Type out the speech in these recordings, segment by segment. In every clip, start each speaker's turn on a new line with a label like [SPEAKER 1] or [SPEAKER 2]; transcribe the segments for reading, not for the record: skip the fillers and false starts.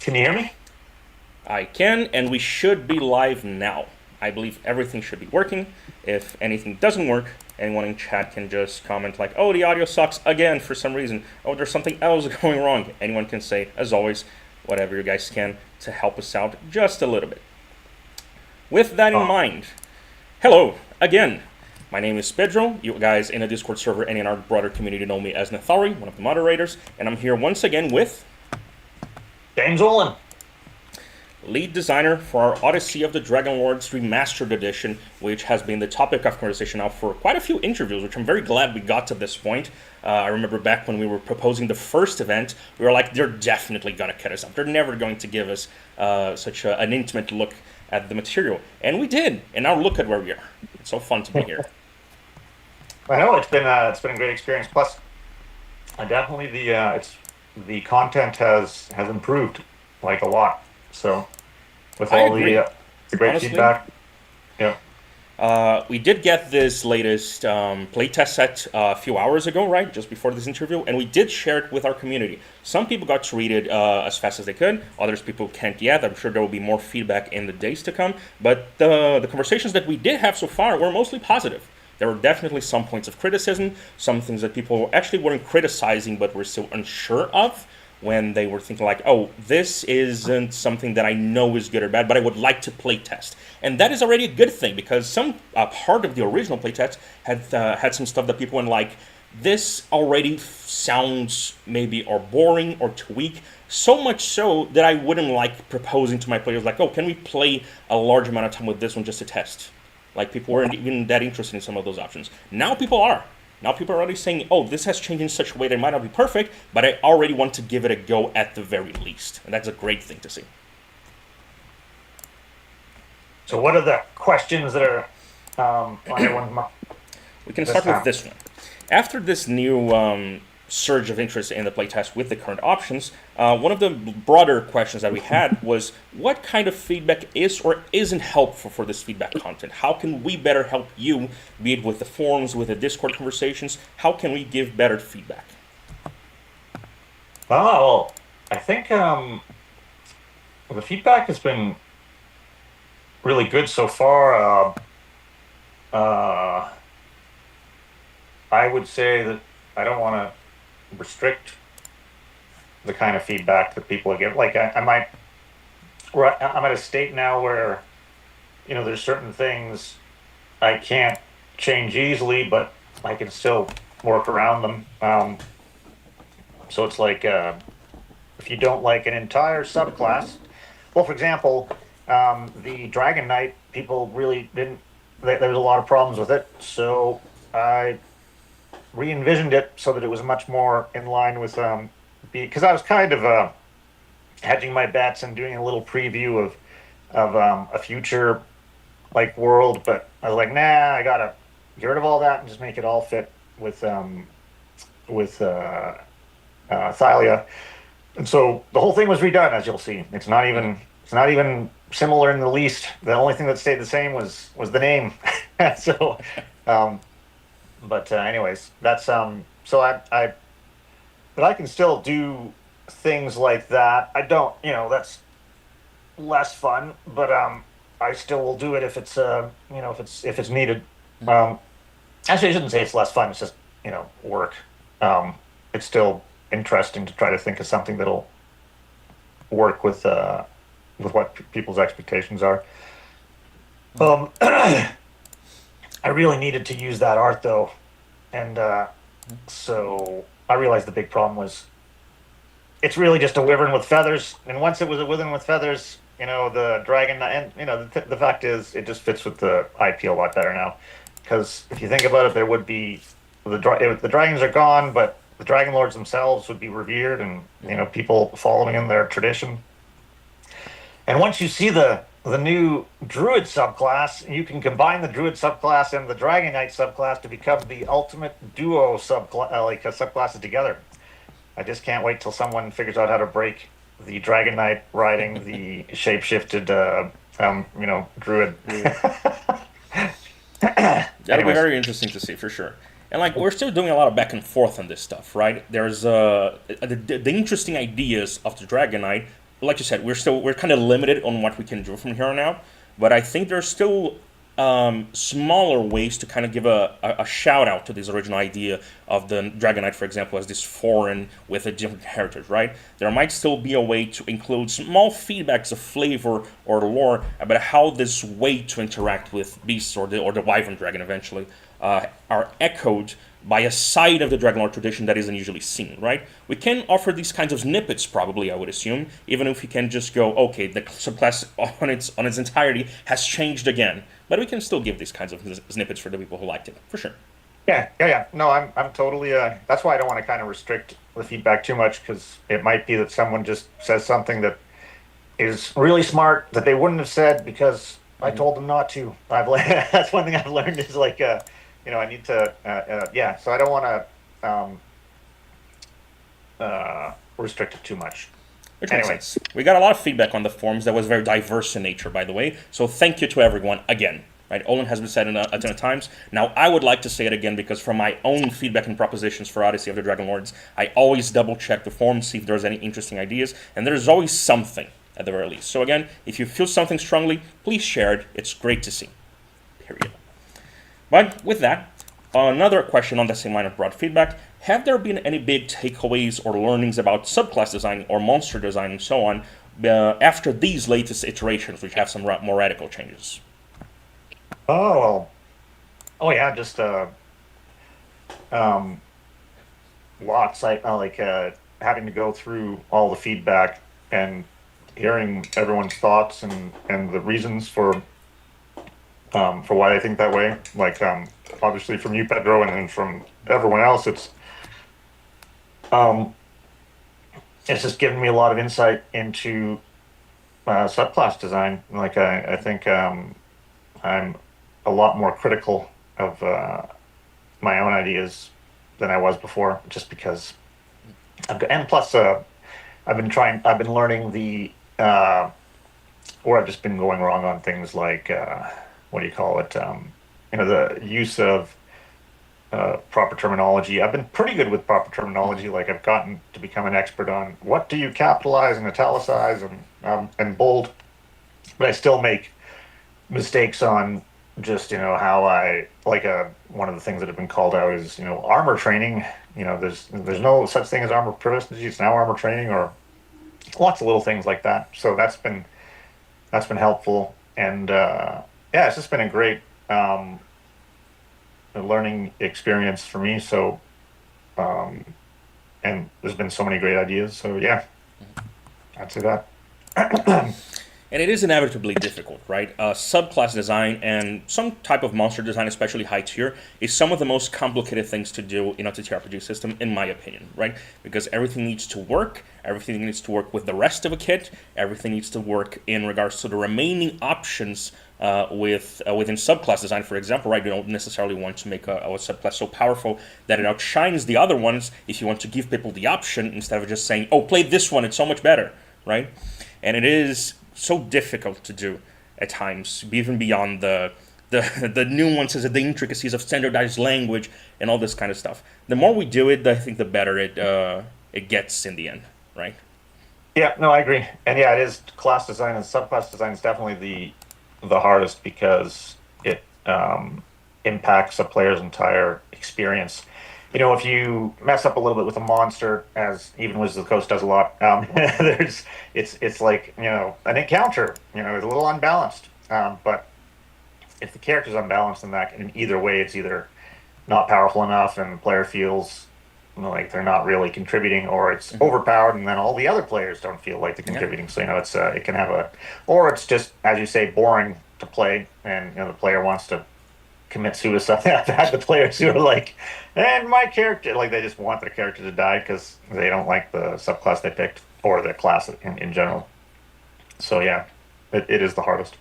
[SPEAKER 1] Can you hear me?
[SPEAKER 2] I can, and we should be live now. I believe everything should be working. If anything doesn't work, anyone in chat can just comment like, oh, the audio sucks again for some reason. Oh, there's something else going wrong. Anyone can say, as always, whatever you guys can to help us out just a little bit. With that in
[SPEAKER 1] Oh,
[SPEAKER 2] mind, hello again. My name is Pedro. You guys in the Discord server and in our broader community know me as Nathari, one of the moderators, and I'm here once again with
[SPEAKER 1] James Ohlen.
[SPEAKER 2] lead designer for our Odyssey of the Dragon Lords Remastered Edition, which has been the topic of conversation now for quite a few interviews, which I'm very glad we got to this point. I remember back when we were proposing the first event, we were like, they're definitely going to cut us up. They're never going to give us an intimate look at the material. And we did, and now look at where we are. It's so fun to be here.
[SPEAKER 1] I know it's been a great experience. Plus, definitely the content has improved like a lot. So with
[SPEAKER 2] I
[SPEAKER 1] all
[SPEAKER 2] agree.
[SPEAKER 1] the great
[SPEAKER 2] Honestly,
[SPEAKER 1] feedback, yeah.
[SPEAKER 2] we did get this latest playtest set a few hours ago, right, just before this interview, and we did share it with our community. Some people got to read it as fast as they could. Others people can't yet. I'm sure there will be more feedback in the days to come. But the conversations that we did have so far were mostly positive. There were definitely some points of criticism, some things that people actually weren't criticizing but were still unsure of when they were thinking like, oh, this isn't something that I know is good or bad, but I would like to play test. And that is already a good thing because some part of the original playtest had some stuff that people were like, this already sounds maybe or boring or too weak, so much so that I wouldn't like proposing to my players like, oh, can we play a large amount of time with this one just to test? Like people weren't even that interested in some of those options. Now people are. Now people are already saying, oh, this has changed in such a way that it might not be perfect, but I already want to give it a go at the very least. And that's a great thing to see.
[SPEAKER 1] So what are the questions that are on everyone's mind
[SPEAKER 2] We can
[SPEAKER 1] this
[SPEAKER 2] start with
[SPEAKER 1] time?
[SPEAKER 2] this one. After this new surge of interest in the playtest with the current options, one of the broader questions that we had was what kind of feedback is or isn't helpful for this feedback content? How can we better help you, be it with the forums, with the Discord conversations? How can we give better feedback?
[SPEAKER 1] Well, I think the feedback has been really good so far. Uh, I would say that I don't want to restrict the kind of feedback that people give. Like I might, I'm at a state now where there's certain things I can't change easily, but I can still work around them. So it's like if you don't like an entire subclass, well, for example, the Dragon Knight people really didn't. There was a lot of problems with it, so I re-envisioned it so that it was much more in line with because I was kind of hedging my bets and doing a little preview of a future like world, but I was like, nah, I gotta get rid of all that and just make it all fit with Thalia. And so the whole thing was redone, as you'll see. It's not even similar in the least. The only thing that stayed the same was the name. So, um, but anyways, that's so I but I can still do things like that. I don't, that's less fun, but I still will do it if it's if it's needed. Um, Actually, I shouldn't say it's less fun. It's just work. It's still interesting to try to think of something that'll work with what people's expectations are. I really needed to use that art though, and so I realized the big problem was it's really just a wyvern with feathers. And once it was a wyvern with feathers, the dragon, and the fact is, it just fits with the IP a lot better now. Because if you think about it, there would be the dragons are gone, but the dragon lords themselves would be revered, and people following in their tradition. And once you see the new druid subclass, you can combine the druid subclass and the dragon knight subclass to become the ultimate duo subclasses together. I just can't wait till someone figures out how to break the Dragon Knight riding the shapeshifted, druid.
[SPEAKER 2] That'll be
[SPEAKER 1] Anyways,
[SPEAKER 2] very interesting to see for sure. And like we're still doing a lot of back and forth on this stuff, right? There's the interesting ideas of the Dragon Knight like you said, we're kind of limited on what we can do from here on out. But I think there's still smaller ways to kind of give a shout out to this original idea of the Dragon Knight, for example, as this foreign with a different heritage, right? There might still be a way to include small feedbacks of flavor or lore about how this way to interact with beasts or the wyvern dragon eventually are echoed by a side of the Dragonlord tradition that isn't usually seen, right? We can offer these kinds of snippets, probably, I would assume, even if we can just go, okay, the subclass on its entirety has changed again, but we can still give these kinds of snippets for the people who liked it, for sure.
[SPEAKER 1] Yeah. No, I'm totally. That's why I don't want to kind of restrict the feedback too much because it might be that someone just says something that is really smart that they wouldn't have said because I
[SPEAKER 2] Mm-hmm.
[SPEAKER 1] told them not to. That's one thing I've learned is like, I need to, yeah. So I don't want to restrict it too much.
[SPEAKER 2] Which makes
[SPEAKER 1] Anyway,
[SPEAKER 2] sense. We got a lot of feedback on the forums that was very diverse in nature, by the way. So thank you to everyone again. Right, Ohlen has been said a ton of times. Now I would like to say it again because from my own feedback and propositions for Odyssey of the Dragon Lords, I always double check the forums, see if there's any interesting ideas, and there's always something at the very least. So again, if you feel something strongly, please share it. It's great to see. Period. But with that, another question on the same line of broad feedback: have there been any big takeaways or learnings about subclass design or monster design and so on after these latest iterations, which have some more radical changes?
[SPEAKER 1] oh, oh yeah, just um, lots. I like having to go through all the feedback and hearing everyone's thoughts and the reasons for why I think that way. Like obviously from you, Pedro, and then from everyone else, um, it's just given me a lot of insight into subclass design. Like I think I'm a lot more critical of my own ideas than I was before, just because. And plus, I've been learning or I've just been going wrong on things like what do you call it? The use of proper terminology. I've been pretty good with proper terminology. Like I've gotten to become an expert on what do you capitalize and italicize and bold, but I still make mistakes on just how I like one of the things that have been called out is armor training. There's no such thing as armor proficiency. It's now armor training or lots of little things like that. So that's been helpful, and yeah, it's just been a great learning experience for me. So um, and there's been so many great ideas. So yeah, I'd say that.
[SPEAKER 2] And it is inevitably difficult, right? Subclass design and some type of monster design, especially high tier, is some of the most complicated things to do in a TTRPG system, in my opinion, right? Because everything needs to work, everything needs to work with the rest of a kit, everything needs to work in regards to the remaining options within subclass design, for example, right? You don't necessarily want to make a subclass so powerful that it outshines the other ones if you want to give people the option instead of just saying, oh, play this one, it's so much better, right? And it is so difficult to do at times, even beyond the nuances and the intricacies of standardized language and all this kind of stuff. The more we do it, I think the better it gets in the end, right?
[SPEAKER 1] Yeah, no, I agree. And yeah, it is class design and subclass design is definitely the hardest because it impacts a player's entire experience. If you mess up a little bit with a monster, as even Wizards of the Coast does a lot, it's like an encounter. It's a little unbalanced. But if the character's unbalanced, then that in either way, it's either not powerful enough, and the player feels like they're not really contributing, or it's
[SPEAKER 2] Mm-hmm.
[SPEAKER 1] overpowered, and then all the other players don't feel like they're
[SPEAKER 2] Yeah.
[SPEAKER 1] contributing. So it can have or it's just as you say, boring to play, and the player wants to commit suicide. I've had the players who are like, and my character, like they just want their character to die because they don't like the subclass they picked or the class in general. So yeah, it is the hardest.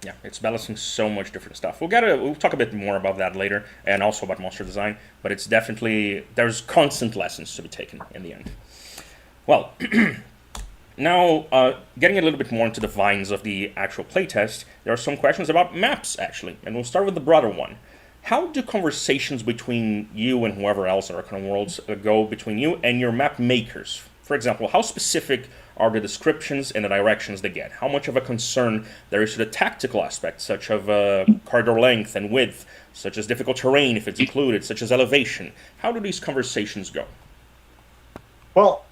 [SPEAKER 2] Yeah, it's balancing so much different stuff. We'll talk a bit more about that later, and also about monster design. But it's definitely there's constant lessons to be taken in the end. Well, now getting a little bit more into the vines of the actual playtest, there are some questions about maps actually, and we'll start with the broader one. How do conversations between you and whoever else in our kind of worlds go between you and your map makers For example, how specific are the descriptions and the directions they get? How much of a concern there is to the tactical aspects, such as corridor length and width, such as difficult terrain if it's included, such as elevation? How do these conversations go?
[SPEAKER 1] Well,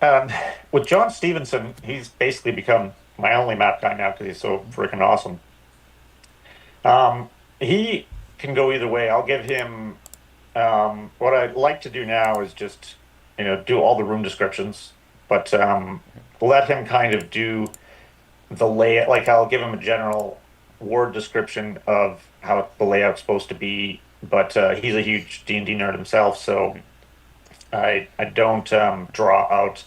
[SPEAKER 1] with John Stevenson, he's basically become my only map guy now because he's so freaking awesome. He can go either way. I'll give him what I'd like to do now is just, do all the room descriptions, but let him kind of do the layout. Like I'll give him a general word description of how the layout's supposed to be, but he's a huge D&D nerd himself, so I don't draw out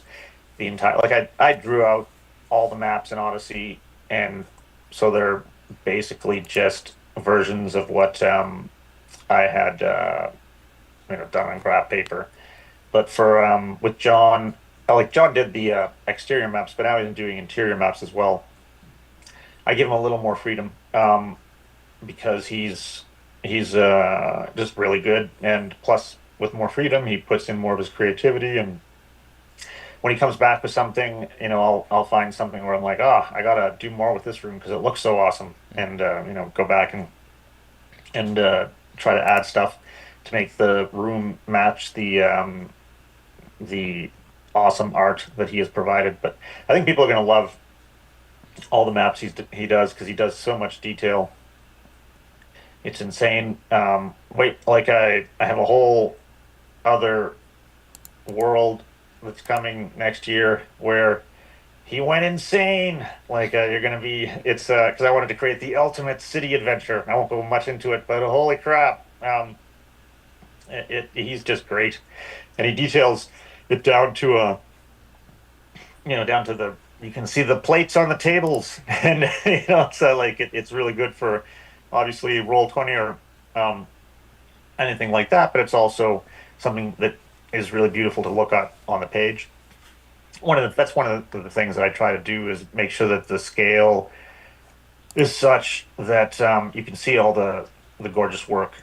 [SPEAKER 1] the entire like I drew out all the maps in Odyssey, and so they're basically just versions of what I had done on graph paper. But for with John, like John did the exterior maps, but now he's doing interior maps as well. I give him a little more freedom because he's just really good, and plus with more freedom, he puts in more of his creativity. And when he comes back with something, I'll find something where I'm like, oh, I gotta do more with this room because it looks so awesome, and go back and try to add stuff to make the room match the awesome art that he has provided. But I think people are going to love all the maps he does because he does so much detail. It's insane. Wait, like I have a whole other world that's coming next year where he went insane. Like you're gonna be, it's because I wanted to create the ultimate city adventure. I won't go much into it, but holy crap, he's just great, and he details it down to down to the you can see the plates on the tables, and so like it's really good for obviously Roll20 or anything like that, but it's also something that is really beautiful to look at on the page. That's one of the things that I try to do is make sure that the scale is such that you can see all the gorgeous work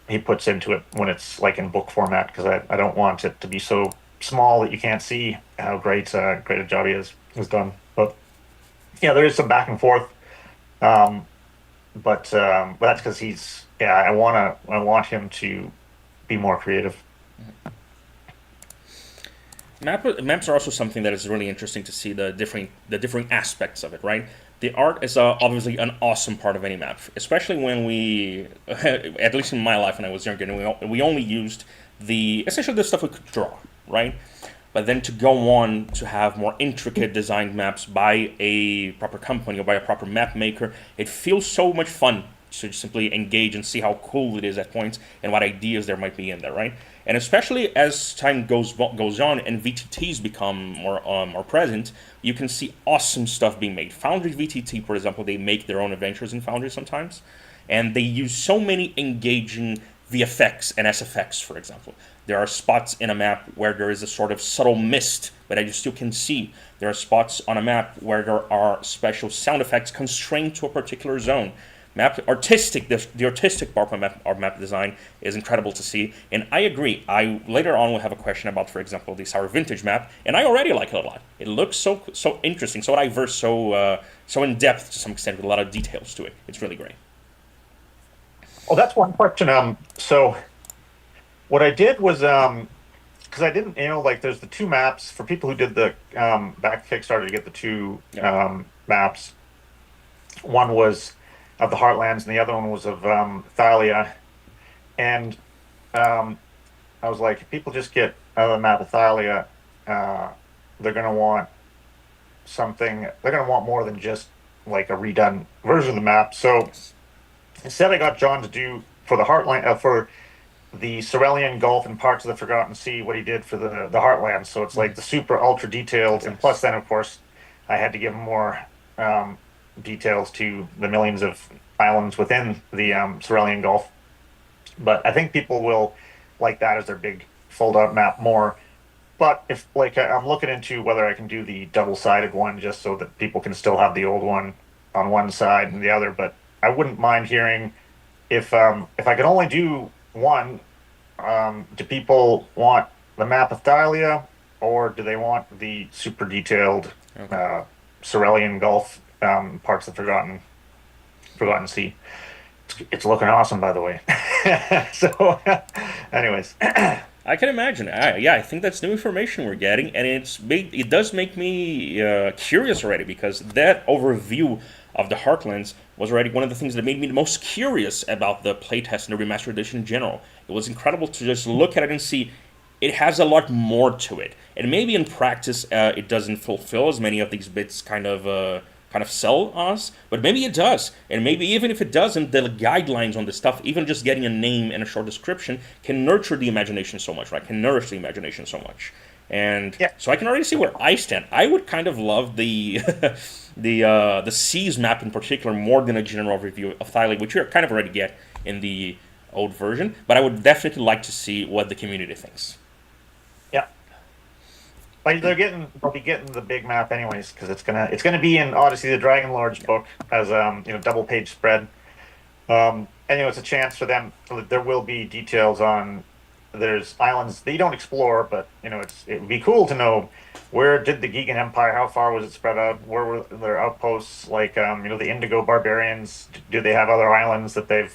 [SPEAKER 1] he puts into it when it's like in book format because I don't want it to be so small that you can't see how great a job he has done. But yeah, there is some back and forth, um, but that's because he's yeah. I want him to be more creative.
[SPEAKER 2] Maps are also something that is really interesting to see the different aspects of it, right? The art is obviously an awesome part of any map, especially when we, at least in my life when I was younger, we only used essentially the stuff we could draw, right? But then to go on to have more intricate designed maps by a proper company or by a proper map maker, it feels so much fun to simply engage and see how cool it is at points and what ideas there might be in there, right? And especially as time goes on and VTTs become more present, you can see awesome stuff being made. Foundry VTT, for example, they make their own adventures in Foundry sometimes, and they use so many engaging VFX and SFX, for example. There are spots in a map where there is a sort of subtle mist, but you still can see. There are spots on a map where there are special sound effects constrained to a particular zone. The artistic part of map design is incredible to see, and I agree. I later on will have a question about, for example, the Sour Vintage map, and I already like it a lot. It looks so interesting, so diverse, so in depth to some extent, with a lot of details to it. It's really great.
[SPEAKER 1] Oh, that's one question. So what I did was because I didn't, like there's the two maps for people who did the back Kickstarter to get the two
[SPEAKER 2] Yeah.
[SPEAKER 1] maps. One was of the Heartlands, and the other one was of Thalia. And um, I was like, if people just get a map of Thalia, uh, they're gonna want something. They're gonna want more than just like a redone version of the map. So
[SPEAKER 2] Yes.
[SPEAKER 1] instead, I got John to do for the Heartland for the Cerulean Gulf and parts of the Forgotten Sea what he did for the Heartlands. So it's like the super ultra detailed, and plus
[SPEAKER 2] Yes.
[SPEAKER 1] then of course I had to give him more um, details to the millions of islands within the Cerulean Gulf. But I think people will like that as their big fold out map more. But if like I'm looking into whether I can do the double sided one just so that people can still have the old one on one side and the other. But I wouldn't mind hearing if I can only do one, do people want the map of Thalia, or do they want the super detailed
[SPEAKER 2] Okay.
[SPEAKER 1] uh, Cerulean Gulf parts of Forgotten Sea? It's looking awesome, by the way. So, anyways,
[SPEAKER 2] I can imagine. I think that's new information we're getting, and it does make me curious already because that overview of the Heartlands was already one of the things that made me the most curious about the playtest and the remastered edition in general. It was incredible to just look at it and see it has a lot more to it, and maybe in practice it doesn't fulfill as many of these bits kind of sell us, but maybe it does. And maybe even if it doesn't, the guidelines on the stuff, even just getting a name and a short description, can nurture the imagination so much, right? Can nourish the imagination so much. And
[SPEAKER 1] yeah,
[SPEAKER 2] so I can already see where I stand. I would kind of love the the seas map in particular more than a general review of Thailand, which you kind of already get in the old version. But I would definitely like to see what the community thinks.
[SPEAKER 1] yeah. Like they'll be getting the big map anyways because it's gonna be in Odyssey the Dragon Lord's book as double page spread. And it's a chance for them. There will be details on. There's islands that you don't explore, but it would be cool to know where did the Gigan Empire, how far was it spread out, where were their outposts, like the Indigo Barbarians. Do they have other islands that they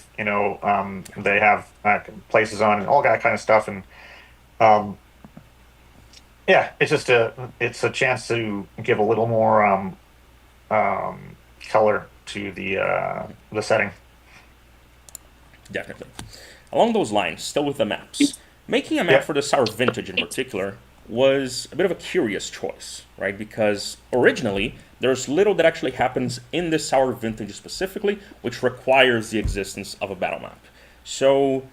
[SPEAKER 1] have places on, and all that kind of stuff. And um, yeah, it's a chance to give a little more color to the setting.
[SPEAKER 2] Definitely. Along those lines, still with the maps, making a map
[SPEAKER 1] Yeah.
[SPEAKER 2] for the Sour Vintage in particular was a bit of a curious choice, right? Because originally, there's little that actually happens in this Sour Vintage specifically, which requires the existence of a battle map. So,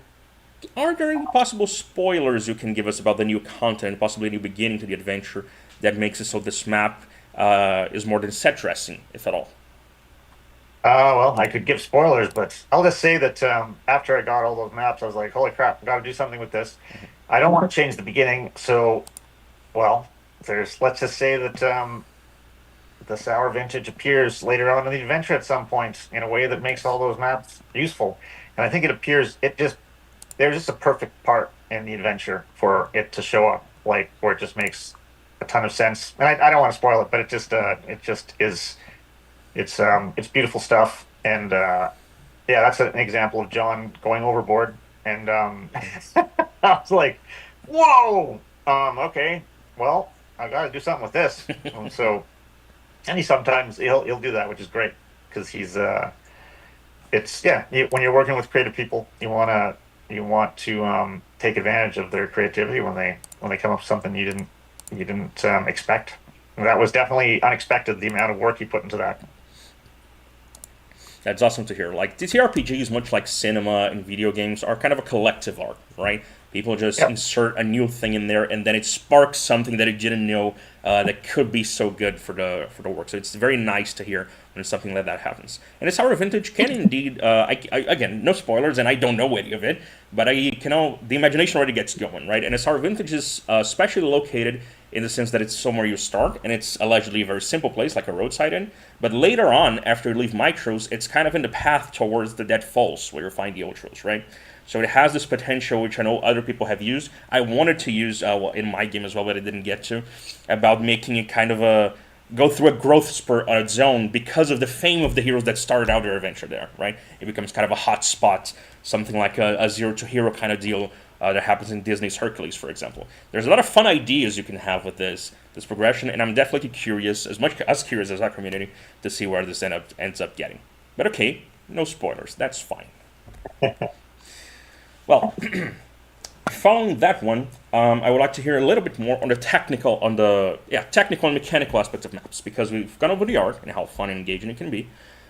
[SPEAKER 2] are there any possible spoilers you can give us about the new content, possibly a new beginning to the adventure, that makes it so this map is more than set dressing, if at all?
[SPEAKER 1] Well, I could give spoilers, but I'll just say that after I got all those maps, I was like, "Holy crap! I got to do something with this." I don't want to change the beginning, so well, let's just say that the sour vintage appears later on in the adventure at some point in a way that makes all those maps useful, and I think it appears it just there's just a perfect part in the adventure for it to show up, like where it just makes a ton of sense. And I don't want to spoil it, but it just is. It's beautiful stuff, and yeah, that's an example of John going overboard. And I was like, "Whoa, okay, well, I got to do something with this." And sometimes he'll do that, which is great because it's yeah. When you're working with creative people, you want to take advantage of their creativity when they come up with something you didn't expect. And that was definitely unexpected. The amount of work he put into that.
[SPEAKER 2] That's awesome to hear. Like TTRPGs, much like cinema and video games, are kind of a collective art, right? People just
[SPEAKER 1] Yep.
[SPEAKER 2] insert a new thing in there, and then it sparks something that it didn't know that could be so good for the work. So it's very nice to hear when something like that happens. And it's our vintage can indeed. Again, no spoilers, and I don't know any of it, but the imagination already gets going, right? And it's our vintage is especially located in the sense that it's somewhere you start, and it's allegedly a very simple place, like a roadside inn. But later on, after you leave Micros, it's kind of in the path towards the Dead Falls, where you find the Ultros, right? So it has this potential, which I know other people have used. I wanted to use well, in my game as well, but I didn't get to, about making it kind of a go through a growth spurt on its own because of the fame of the heroes that started out their adventure there, right? It becomes kind of a hot spot, something like a zero to hero kind of deal that happens in Disney's Hercules, for example. There's a lot of fun ideas you can have with this progression, and I'm definitely curious, as much as curious as our community, to see where this ends up getting. But okay, no spoilers. That's fine. Well, following that one, I would like to hear a little bit more on the technical and mechanical aspects of maps because we've gone over the art and how fun and engaging it can be,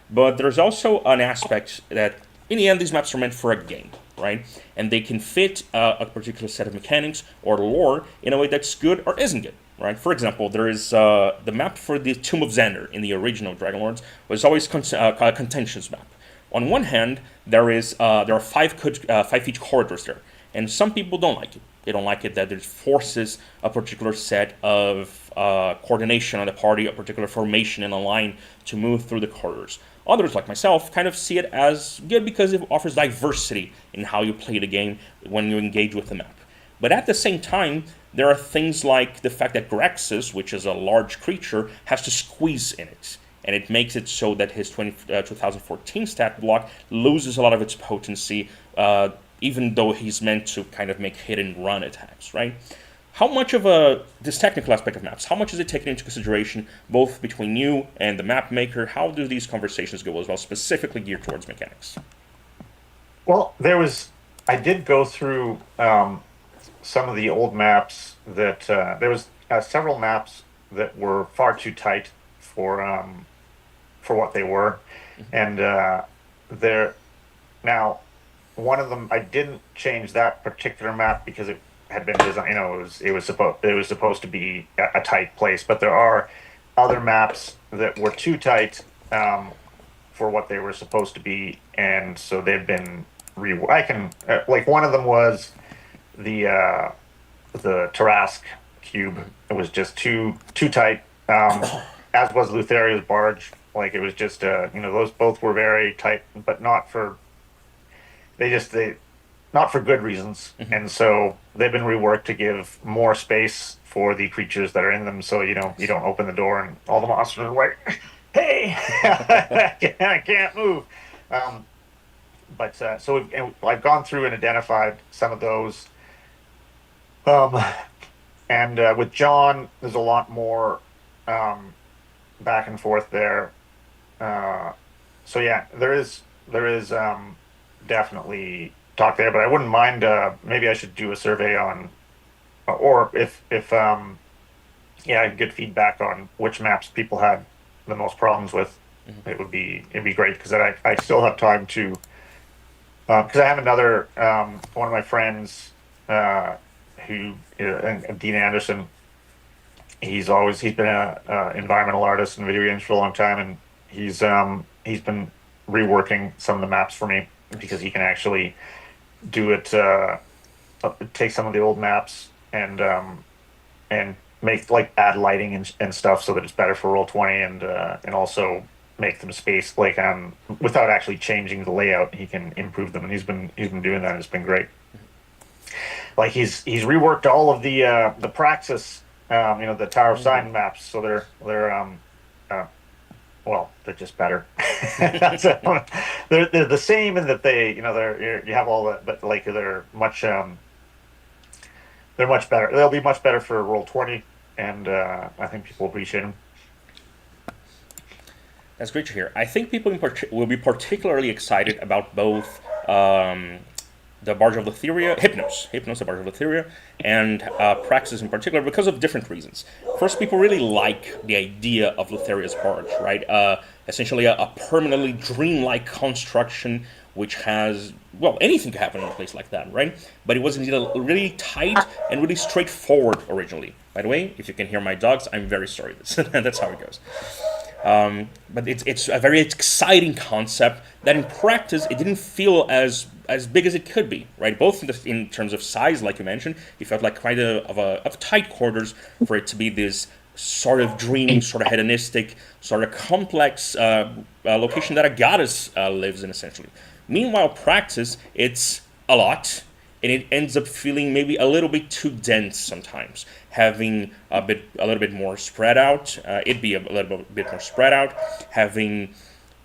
[SPEAKER 2] but there's also an aspect that in the end these maps are meant for a game, right? And they can fit a particular set of mechanics or lore in a way that's good or isn't good, right? For example, there is the map for the Tomb of Xander in the original Dragon Lords was always a contentious map. On one hand, there are five feet corridors there, and some people don't like it. They don't like it that it forces a particular set of coordination on the party, a particular formation in a line to move through the corridors. Others, like myself, kind of see it as good because it offers diversity in how you play the game when you engage with the map. But at the same time, there are things like the fact that Grexis, which is a large creature, has to squeeze in it. And it makes it so that his 2014 stat block loses a lot of its potency, even though he's meant to kind of make hit and run attacks, right? How much of this technical aspect of maps, how much is it taken into consideration both between you and the map maker? How do these conversations go as well, specifically geared towards mechanics?
[SPEAKER 1] Well, I did go through some of the old maps that there was several maps that were far too tight for what they were, and there now one of them I didn't change that particular map because it had been designed. It was supposed to be a tight place, but there are other maps that were too tight for what they were supposed to be, and so they've been I can like one of them was the the Tarask cube. It was just too tight. As was Lutheria's barge. Like it was just those both were very tight, but they not for good reasons. And so they've been reworked to give more space for the creatures that are in them. So you don't open the door and all the monsters are like, hey, I can't move. But I've gone through and identified some of those. Um, and with John, there's a lot more back and forth there. Uh, so yeah, there is definitely talk there, but I wouldn't mind. Maybe I should do a survey on, or if yeah, good feedback on which maps people had the most problems with. It'd be great because then I still have time to because I have another one of my friends who Dean Anderson. He's been a environmental artist in video games for a long time, and he's been reworking some of the maps for me because he can actually do it. Take some of the old maps and make like add lighting and stuff so that it's better for Roll20 and also make them space like without actually changing the layout. He can improve them, and he's been doing that. It's been great. Like he's reworked all of the Praxis, the Tower of Sign maps, so uh, well, they're just better. They're the same in that you have all that, but like they're much better. They'll be much better for Roll20, and I think people appreciate them.
[SPEAKER 2] That's great to hear. I think people will be particularly excited about both the Barge of Letheria, Hypnos, the Barge of Letheria, and Praxis in particular because of different reasons. First, people really like the idea of Letheria's Barge, right? Essentially a permanently dreamlike construction which has, well, anything could happen in a place like that, right? But it was indeed really tight and really straightforward originally. By the way, if you can hear my dogs, I'm very sorry. That's how it goes. But it's a very exciting concept that in practice it didn't feel as big as it could be, right? Both in terms of size, like you mentioned, it felt like quite of tight quarters for it to be this sort of dreamy, sort of hedonistic, sort of complex location that a goddess lives in, essentially. Meanwhile, practice, it's a lot, and it ends up feeling maybe a little bit too dense sometimes, having a little bit more spread out. It'd be a little bit more spread out, having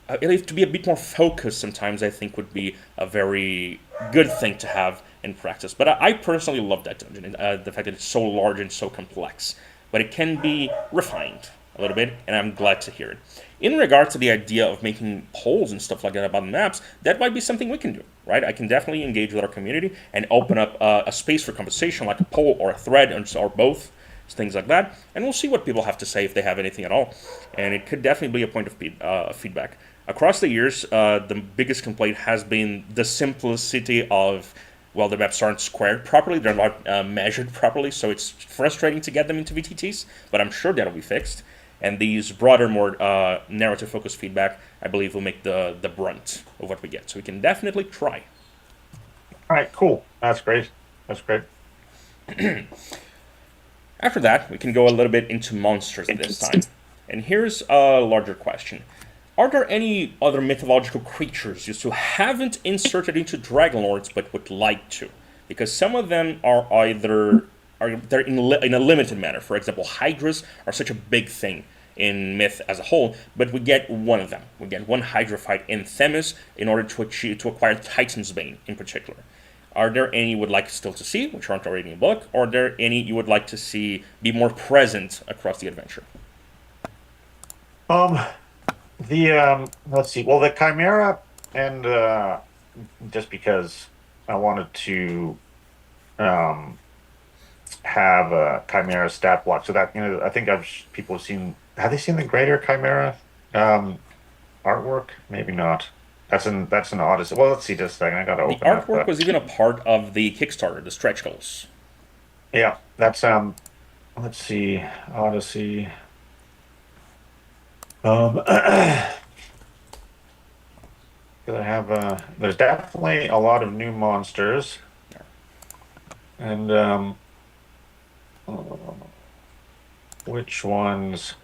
[SPEAKER 2] it to be a bit more focused. Sometimes I think would be a very good thing to have in practice. But I personally love that dungeon, the fact that it's so large and so complex. But it can be refined a little bit, and I'm glad to hear it. In regard to the idea of making polls and stuff like that about maps, that might be something we can do, right? I can definitely engage with our community and open up a space for conversation, like a poll or a thread or both, things like that, and we'll see what people have to say if they have anything at all. And it could definitely be a point of feedback. Across the years, the biggest complaint has been the simplicity of, well, the maps aren't squared properly, they're not measured properly, so it's frustrating to get them into VTTs, but I'm sure that'll be fixed. And these broader, more narrative-focused feedback, I believe, will make the brunt of what we get. So we can definitely try.
[SPEAKER 1] All right, cool. That's great. That's great.
[SPEAKER 2] After that, we can go a little bit into monsters this time. And here's a larger question. Are there any other mythological creatures you still haven't inserted into Dragonlords but would like to? Because some of them are either are there in a limited manner. For example, hydras are such a big thing in myth as a whole, but we get one of them. We get one hydra fight in Themis in order to acquire Titan's Bane in particular. Are there any you would like still to see, which aren't already in the book, or are there any you would like to see be more present across the adventure?
[SPEAKER 1] Um, the let's see. Well, the Chimera, and just because I wanted to um have a Chimera stat block, so that I think people have seen. Have they seen the Greater Chimera artwork? Maybe not. That's an Odyssey. Well, let's see just a second. I gotta
[SPEAKER 2] The
[SPEAKER 1] open up
[SPEAKER 2] artwork
[SPEAKER 1] the.
[SPEAKER 2] was even a part of the Kickstarter, the stretch goals.
[SPEAKER 1] Yeah, that's Let's see, Odyssey. 'Cause I have there's definitely a lot of new monsters, and uh, which ones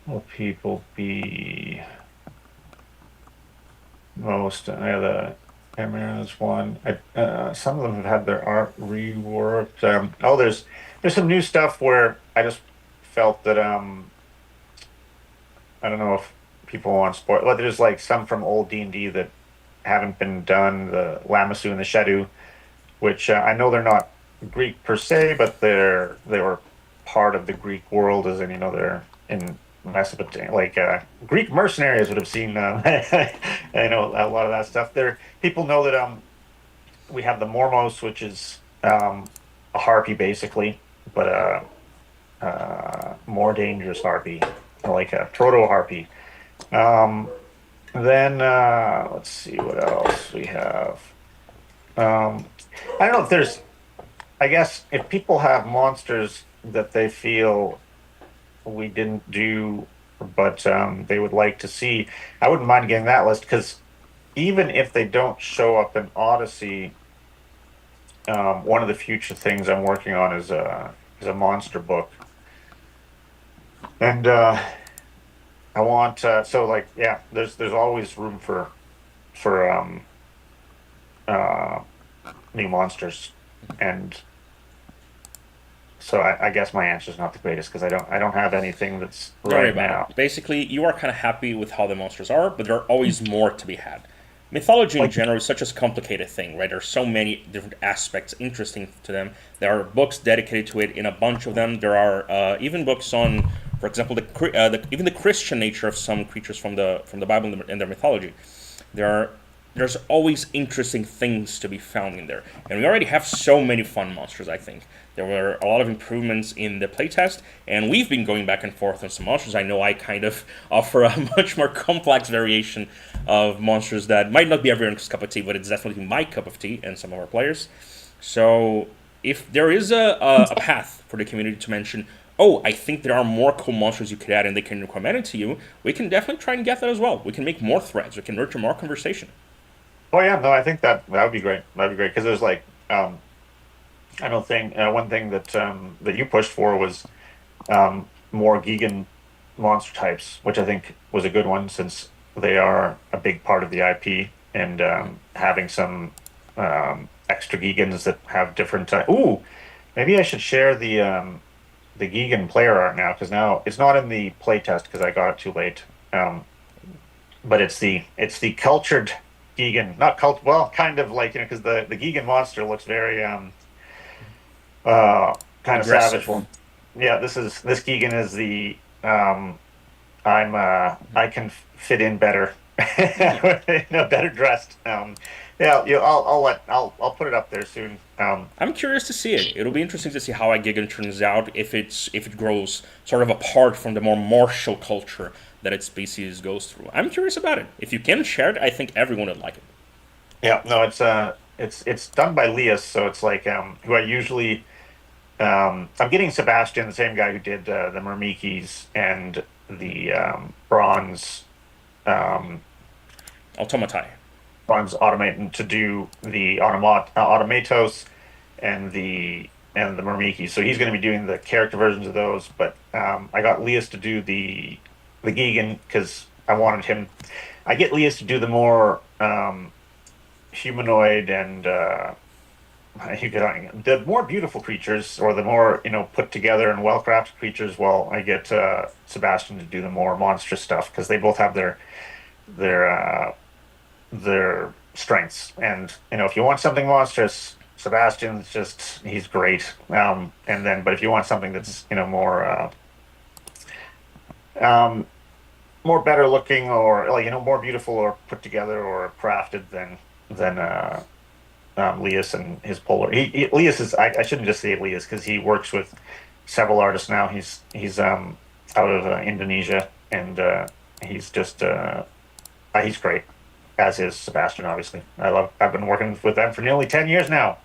[SPEAKER 1] will people be most? The Chimera's one. Some of them have had their art reworked. There's some new stuff where I just felt that I don't know if people want to spoil. Well, there's like some from old D&D that haven't been done. The Lamassu and the Shedu, which I know they're not Greek per se, but they were part of the Greek world, as in they're in Mesopotamia. Like Greek mercenaries would have seen. I know a lot of that stuff. There, people know that we have the Mormos, which is a harpy basically, but more dangerous harpy, like a proto harpy. Um, then let's see what else we have. I don't know if there's. I guess if people have monsters that they feel we didn't do, but they would like to see, I wouldn't mind getting that list because even if they don't show up in Odyssey, one of the future things I'm working on is a monster book, and I want so like yeah, there's always room for uh new monsters, and so I guess my answer is not the greatest because I don't have anything that's
[SPEAKER 2] Don't worry
[SPEAKER 1] right
[SPEAKER 2] about it.
[SPEAKER 1] now.
[SPEAKER 2] Basically, you are kind of happy with how the monsters are, but there are always more to be had. Mythology in
[SPEAKER 1] Like
[SPEAKER 2] general is such a complicated thing, right? There are so many different aspects interesting to them. There are books dedicated to it in a bunch of them. There are even books on, for example, even the Christian nature of some creatures from the Bible and their mythology. There are there's always interesting things to be found in there. And we already have so many fun monsters, I think. There were a lot of improvements in the playtest, and we've been going back and forth on some monsters. I know I kind of offer a much more complex variation of monsters that might not be everyone's cup of tea, but it's definitely my cup of tea and some of our players. So if there is a path for the community to mention, oh, I think there are more cool monsters you could add and they can recommend it to you, we can definitely try and get that as well. We can make more threads. We can nurture more conversation.
[SPEAKER 1] oh yeah, no, I think that would be great. That'd be great because there's like I don't think one thing that you pushed for was more Gigan monster types, which I think was a good one since they are a big part of the IP, and having some extra Gigans that have different. Ooh, maybe I should share the Gigan player art now because now it's not in the playtest because I got it too late. But it's the cultured Gigan, not cult. Well, kind of like because the Gigan monster looks very kind of savage
[SPEAKER 2] Aggressive.
[SPEAKER 1] one. Yeah, this Keegan is the I can fit in better, better dressed. Yeah, I'll put it up there soon.
[SPEAKER 2] I'm curious to see it. It'll be interesting to see how a Gigan turns out if it grows sort of apart from the more martial culture that its species goes through. I'm curious about it. If you can share it, I think everyone would like it.
[SPEAKER 1] Yeah, no, it's done by Lias, so it's like who I usually I'm getting Sebastian, the same guy who did the Myrmikis and the um,
[SPEAKER 2] Automatai.
[SPEAKER 1] bronze automaton to do the automatos and the Myrmiki. So he's going to be doing the character versions of those. But I got Lias to do the Gigan because I wanted him. I get Lias to do the more humanoid and you get the more beautiful creatures or the more put together and well crafted creatures. Well, I get Sebastian to do the more monstrous stuff because they both have their their strengths. And if you want something monstrous, Sebastian's just he's great. And then but if you want something that's more um more better looking or like more beautiful or put together or crafted than Elias and his polar. Elias is I shouldn't just say Elias because he works with several artists now. He's out of Indonesia and he's great, as is Sebastian. Obviously, I've been working with them for nearly 10 years now.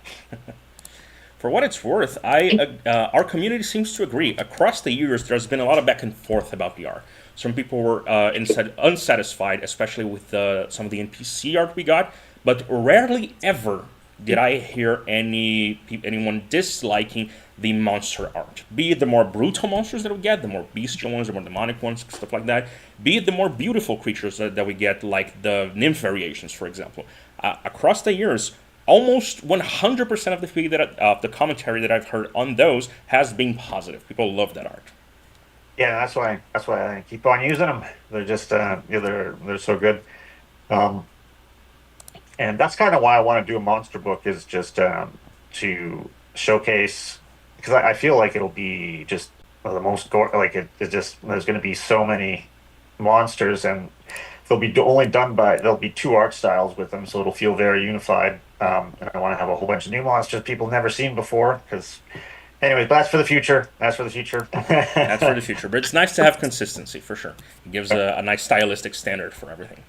[SPEAKER 2] For what it's worth, our community seems to agree. Across the years, there's been a lot of back and forth about the art. Some people were unsatisfied, especially with some of the NPC art we got, but rarely ever did I hear anyone disliking the monster art. Be it the more brutal monsters that we get, the more bestial ones, the more demonic ones, stuff like that. Be it the more beautiful creatures that we get, like the nymph variations, for example. Across the years, almost 100% of the commentary that I've heard on those has been positive. People love that art.
[SPEAKER 1] Yeah, that's why I keep on using them. They're just yeah, they're so good. Um, and that's kind of why I want to do a monster book is just to showcase because I feel like it'll be just the most like it just there's going to be so many monsters and they'll be only done by there'll be two art styles with them, so it'll feel very unified. And I want to have a whole bunch of new monsters people never seen before because anyways, but that's for the future. That's for the future.
[SPEAKER 2] That's for the future, but it's nice to have consistency for sure. It gives a nice stylistic standard for everything.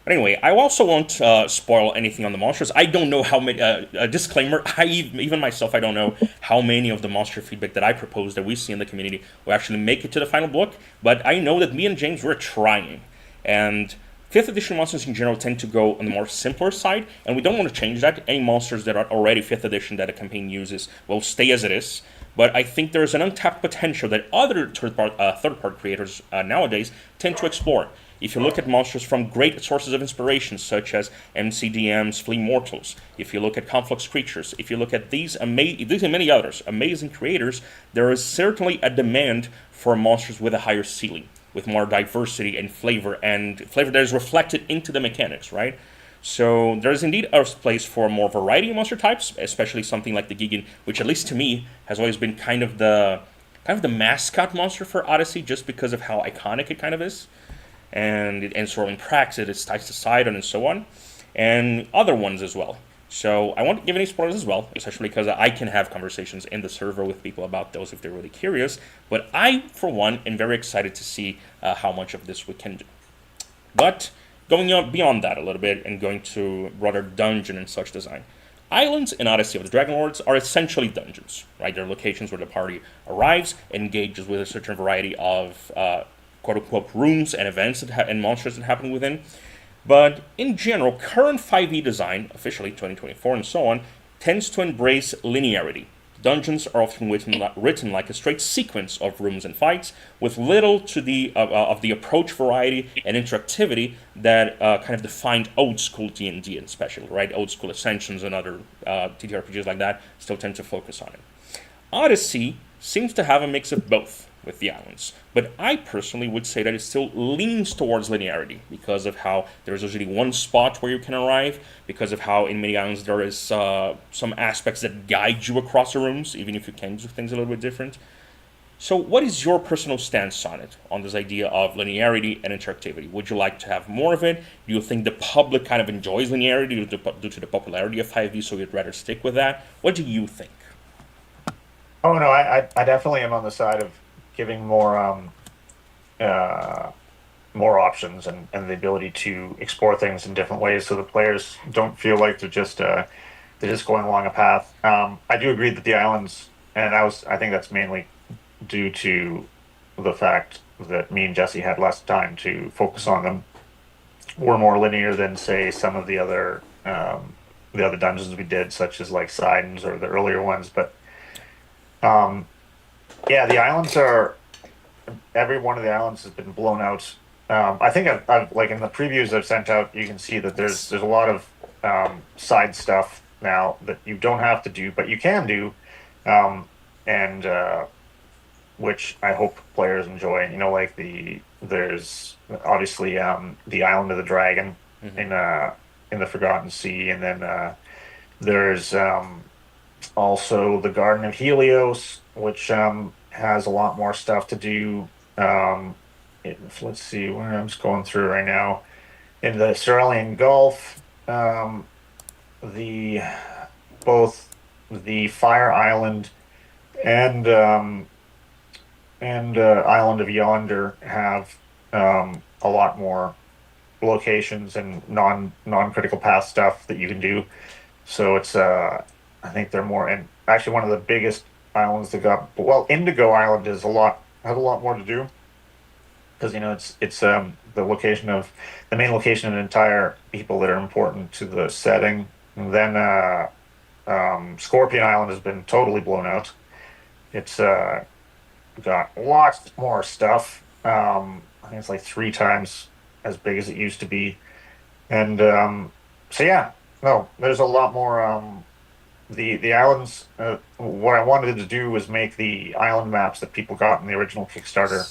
[SPEAKER 2] But anyway, I also won't spoil anything on the monsters. I don't know how many. A disclaimer: even myself, I don't know how many of the monster feedback that I propose that we see in the community will actually make it to the final book. But I know that me and James were trying, and fifth edition monsters in general tend to go on the more simpler side, and we don't want to change that. Any monsters that are already fifth edition that a campaign uses will stay as it is. But I think there's an untapped potential that other third-party creators nowadays tend to explore. If you look at monsters from great sources of inspiration, such as MCDM's Flea Mortals, if you look at Conflux Creatures, if you look at these and many others, amazing creators, there is certainly a demand for monsters with a higher ceiling, with more diversity and flavor that is reflected into the mechanics, right? So there is indeed a place for more variety of monster types, especially something like the Gigan, which at least to me has always been kind of the mascot monster for Odyssey, just because of how iconic it kind of is and sort of in practice it's ties to Sidon and so on, and other ones as well. So I won't give any spoilers as well, especially because I can have conversations in the server with people about those if they're really curious. But I, for one, am very excited to see how much of this we can do. But going on beyond that a little bit and going to broader dungeon and such design. Islands in Odyssey of the Dragonlords are essentially dungeons, right? They're locations where the party arrives, engages with a certain variety of quote unquote rooms and events and monsters that happen within. But in general, current 5e design, officially 2024 and so on, tends to embrace linearity. Dungeons are often written like a straight sequence of rooms and fights, with little to the of the approach variety and interactivity that kind of defined old school D&D, especially, right? Old school Ascensions and other TTRPGs like that still tend to focus on it. Odyssey seems to have a mix of both with the islands, but I personally would say that it still leans towards linearity because of how there's usually one spot where you can arrive, because of how in many islands there is some aspects that guide you across the rooms, even if you can do things a little bit different. So, what is your personal stance on it, on this idea of linearity and interactivity? Would you like to have more of it? Do you think the public kind of enjoys linearity due to the popularity of 5e, so you'd rather stick with that? What do you think?
[SPEAKER 1] Oh no, I definitely am on the side of giving uh more options and the ability to explore things in different ways so the players don't feel like they're just going along a path. I do agree that the islands and I think that's mainly due to the fact that me and Jesse had less time to focus on them were more linear than say some of the other dungeons we did, such as like Sidon's or the earlier ones. But um yeah, the islands are every one of the islands has been blown out. I think I've like in the previews I've sent out, you can see that there's a lot of side stuff now that you don't have to do, but you can do, um, and which I hope players enjoy. You know, like there's obviously the Island of the Dragon
[SPEAKER 2] Hmm.
[SPEAKER 1] in the Forgotten Sea, and then there's also the Garden of Helios, which has a lot more stuff to do. Let's see where I'm just going through right now. In the Cerulean Gulf, the both the Fire Island and Island of Yonder have a lot more locations and non-critical path stuff that you can do. So it's I think they're more, and actually one of the biggest islands that got, well, Indigo Island is a lot has a lot more to do because it's the location of the main location of entire people that are important to the setting. And then Scorpion Island has been totally blown out. It's got lots more stuff. I think it's like three times as big as it used to be. And so yeah, no, there's a lot more. The islands. What I wanted to do was make the island maps that people got in the original Kickstarter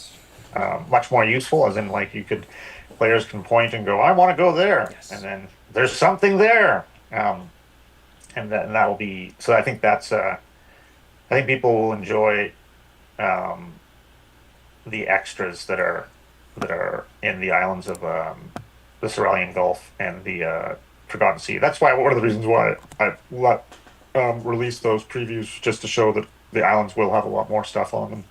[SPEAKER 1] much more useful. As in, like players can point and go, "I want to go there," and
[SPEAKER 2] Yes.
[SPEAKER 1] then there's something there. And that'll be. So I think that's. I think people will enjoy um, the extras that are in the islands of the Cerulean Gulf and the Forgotten Sea. That's why one of the reasons why I let release those previews just to show that the islands will have a lot more stuff on them.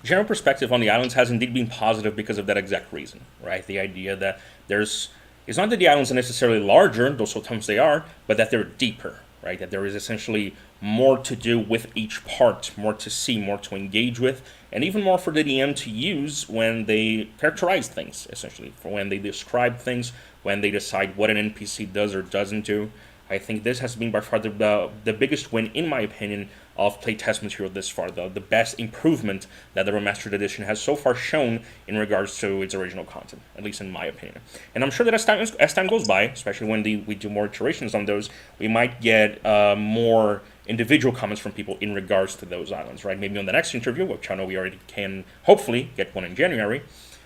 [SPEAKER 2] General perspective on the islands has indeed been positive because of that exact reason, right? The idea that there's it's not that the islands are necessarily larger, though sometimes they are, but that they're deeper, right? That there is essentially more to do with each part, more to see, more to engage with, and even more for the DM to use when they characterize things, essentially, for when they describe things, when they decide what an NPC does or doesn't do. I think this has been by far the biggest win, in my opinion, of playtest material this far. The best improvement that the remastered edition has so far shown in regards to its original content, at least in my opinion. And I'm sure that as time goes by, especially when we do more iterations on those, we might get more individual comments from people in regards to those islands, right? Maybe on the next interview, which I know we already can hopefully get one in January,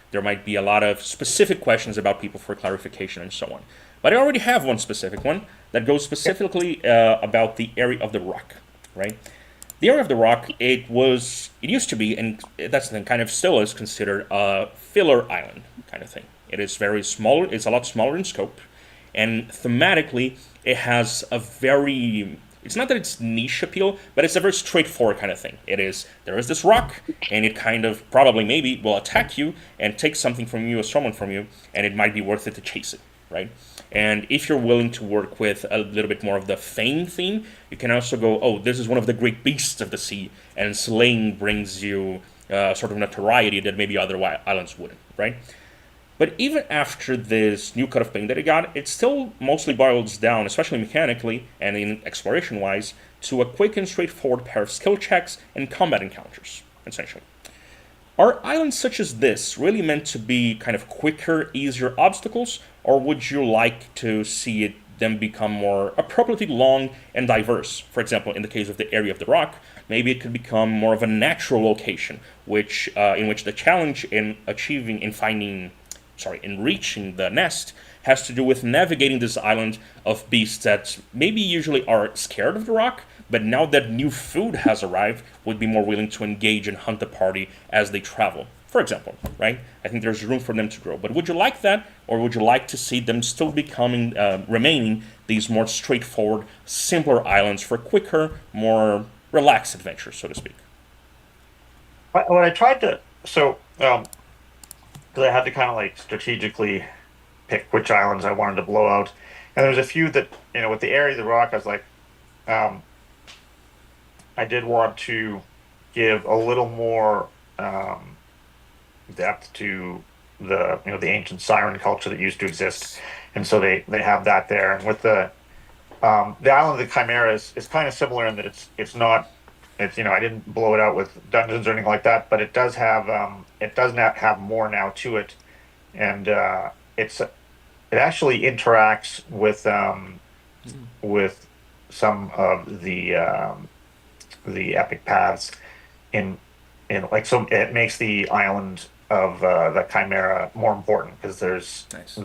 [SPEAKER 2] there might be a lot of specific questions about people for clarification and so on. But I already have one specific one that goes
[SPEAKER 1] Yeah.
[SPEAKER 2] specifically about the area of the rock, right? The area of the rock, it used to be, and that's the thing, kind of still is considered a filler island kind of thing. It is very small, it's a lot smaller in scope, and thematically, it has a very, it's not that it's niche appeal, but it's a very straightforward kind of thing. There is this rock, and it kind of probably maybe will attack you and take something from you or someone from you, and it might be worth it to chase it, right? And if you're willing to work with a little bit more of the fame theme, you can also go, oh, this is one of the great beasts of the sea, and slaying brings you sort of notoriety that maybe other islands wouldn't, right? But even after this new cut of paint that it got, it still mostly boils down, especially mechanically and in exploration wise, to a quick and straightforward pair of skill checks and combat encounters, essentially. Are islands such as this really meant to be kind of quicker, easier obstacles, or would you like to see them become more appropriately long and diverse? For example, in the case of the area of the rock, maybe it could become more of a natural location, in which the challenge in reaching the nest has to do with navigating this island of beasts that maybe usually are scared of the rock, but now that new food has arrived, would be more willing to engage and hunt the party as they travel. For example, right? I think there's room for them to grow. But would you like that, or would you like to see them still remaining these more straightforward, simpler islands for quicker, more relaxed adventures, so to speak?
[SPEAKER 1] What I tried to because I had to kind of like strategically pick which islands I wanted to blow out, and there's a few that with the area of the rock, I was like, um, I did want to give a little more depth to the ancient siren culture that used to exist, and so they have that there. And with the island of the Chimera is kind of similar in that it's not it's I didn't blow it out with dungeons or anything like that, but it does not have more now to it, and it actually interacts with with some of the epic paths in like, so it makes the island of the Chimera more important because
[SPEAKER 2] Nice.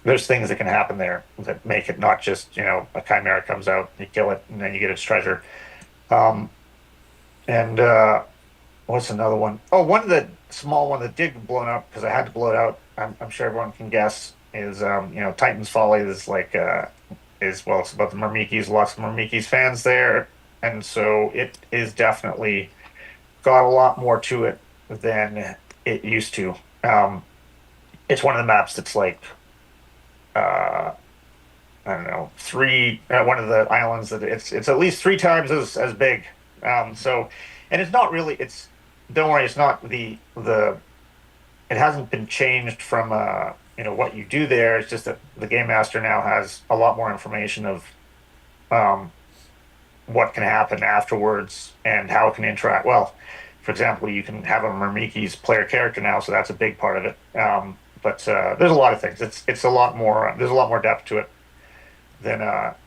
[SPEAKER 1] there's things that can happen there that make it not just, a Chimera comes out, you kill it, and then you get its treasure. Um, and what's another one? Oh, one the small one that did blown up because I had to blow it out. I'm sure everyone can guess is Titan's Folly is like is well, it's about the Myrmikis, lots of Myrmikis fans there, and so it is definitely got a lot more to it than it used to. Um, it's one of the maps that's like uh, I don't know, one of the islands that it's at least three times as big. So, and it's not really it's don't worry, it's not the it hasn't been changed from what you do there. It's just that the game master now has a lot more information of um what can happen afterwards and how it can interact. Well, for example, you can have a Myrmiki's player character now, so that's a big part of it. But there's a lot of things. It's a lot more. There's a lot more depth to it than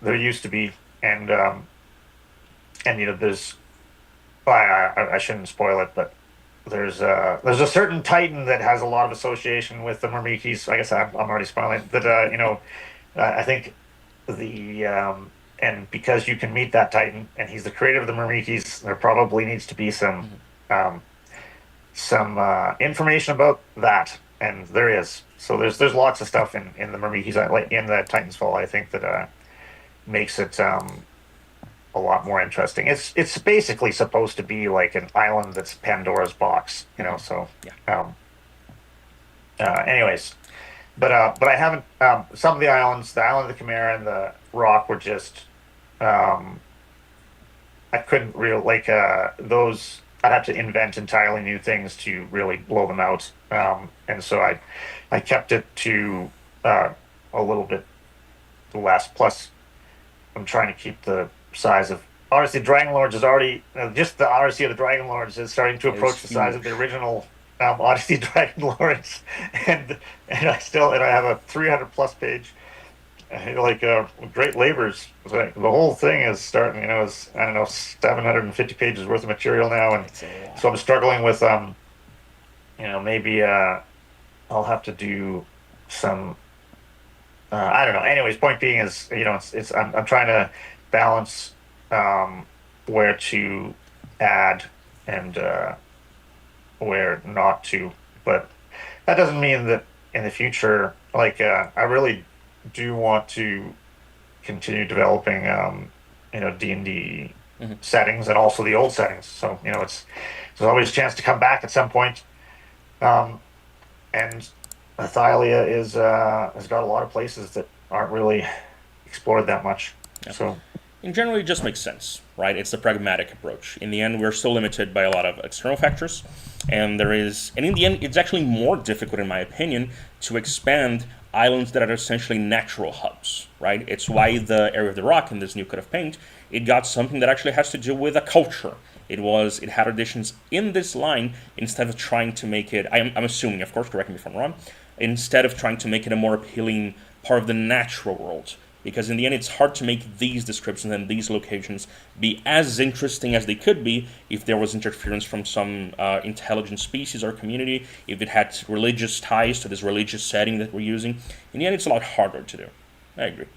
[SPEAKER 1] there used to be, and there's. Well, I shouldn't spoil it, but there's a certain Titan that has a lot of association with the Myrmikis. I guess I'm already spoiling that. I think and because you can meet that Titan, and he's the creator of the Myrmikis, there probably needs to be um, some information about that, and there is. So there's lots of stuff in the Myrmikis, like in the Titan's Fall. I think that makes it a lot more interesting. It's basically supposed to be like an island that's Pandora's box, So,
[SPEAKER 2] Yeah.
[SPEAKER 1] um, anyways, but I haven't. Some of the islands, the island of the Chimera and the Rock, were just um, I couldn't real like those. I'd have to invent entirely new things to really blow them out. And so I kept it to a little bit less. Plus, I'm trying to keep the size of. Honestly, Dragon Lords is already just the Odyssey of the Dragon Lords is starting to
[SPEAKER 2] It is
[SPEAKER 1] approach the size of the
[SPEAKER 2] huge.
[SPEAKER 1] original Odyssey Dragon Lords, and I have a 300 plus page like great labors. Like, the whole thing is starting. Is I don't know 750 pages worth of material now, and
[SPEAKER 2] It's a lot.
[SPEAKER 1] so I'm struggling with maybe I'll have to do some I don't know. Anyways, point being is, it's I'm trying to balance where to add and where not to. But that doesn't mean that in the future, like I really do want to continue developing, D&D
[SPEAKER 2] Mhm.
[SPEAKER 1] settings and also the old settings. So, there's always a chance to come back at some point. Um, and Thylia has got a lot of places that aren't really explored that much.
[SPEAKER 2] Yeah.
[SPEAKER 1] So
[SPEAKER 2] In general, it just makes sense, right? It's the pragmatic approach. In the end, we're still limited by a lot of external factors, and in the end, it's actually more difficult, in my opinion, to expand islands that are essentially natural hubs, right? It's why the area of the rock in this new coat of paint, it got something that actually has to do with a culture. It had additions in this line instead of trying to make it. I'm assuming, of course, correct me if I'm wrong. Instead of trying to make it a more appealing part of the natural world, because in the end it's hard to make these descriptions and these locations be as interesting as they could be if there was interference from some intelligent species or community, if it had religious ties to this religious setting that we're using. In the end, it's a lot harder to do. I agree.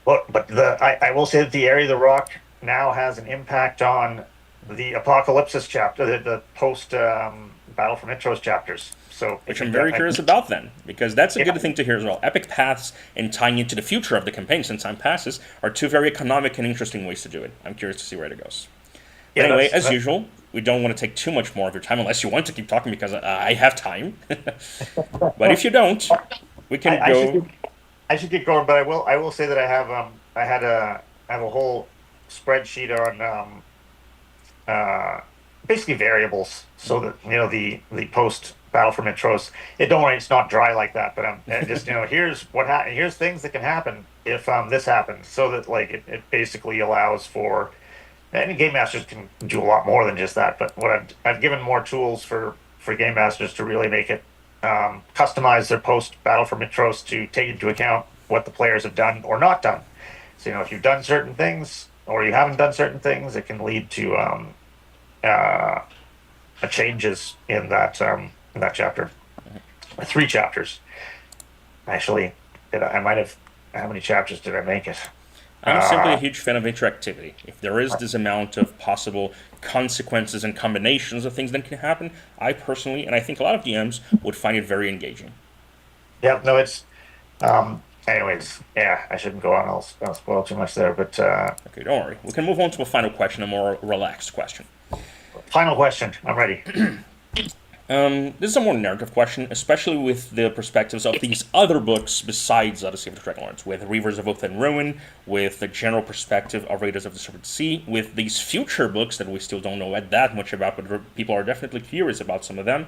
[SPEAKER 1] but I will say that the area of the rock now has an impact on the Apocalypsis chapter, the post Battle for Mitros chapters. So
[SPEAKER 2] Which I'm very curious about then, because that's a
[SPEAKER 1] yeah,
[SPEAKER 2] good thing to hear as well. Epic paths and tying into the future of the campaign since time passes are two very economic and interesting ways to do it. I'm curious to see where it goes. But
[SPEAKER 1] yeah,
[SPEAKER 2] anyway, as usual, we don't want to take too much more of your time unless you want to keep talking because I have time. But if you don't, we
[SPEAKER 1] I,
[SPEAKER 2] can
[SPEAKER 1] I should
[SPEAKER 2] go.
[SPEAKER 1] get, I should get going, but I will say that I have a whole spreadsheet on uh, basically variables, so that the post Battle for Mitros. It don't worry, it's not dry like that, but just here's things that can happen if this happens, so that like it basically allows for. And game masters can do a lot more than just that, but what I've given more tools for game masters to really make it customize their post Battle for Mitros to take into account what the players have done or not done. So, if you've done certain things or you haven't done certain things, it can lead to uh, changes in that chapter. 3 chapters, actually. I might have. How many chapters did I make it?
[SPEAKER 2] I'm simply a
[SPEAKER 1] Uh,
[SPEAKER 2] huge fan of interactivity. If there is this amount of possible consequences and combinations of things that can happen, I personally, and I think a lot of DMs, would find it very engaging.
[SPEAKER 1] yeah, no, it's. Anyways, yeah, I shouldn't go on. I'll spoil too much there. But
[SPEAKER 2] Okay, don't worry. We can move on to a final question, a more relaxed question.
[SPEAKER 1] final question. I'm ready.
[SPEAKER 2] This is a more narrative question, especially with the perspectives of these other books besides Odyssey of the Dragonlords, with Reavers of Oath and Ruin, with the general perspective of Raiders of the Serpent Sea, with these future books that we still don't know that much about, but people are definitely curious about some of them.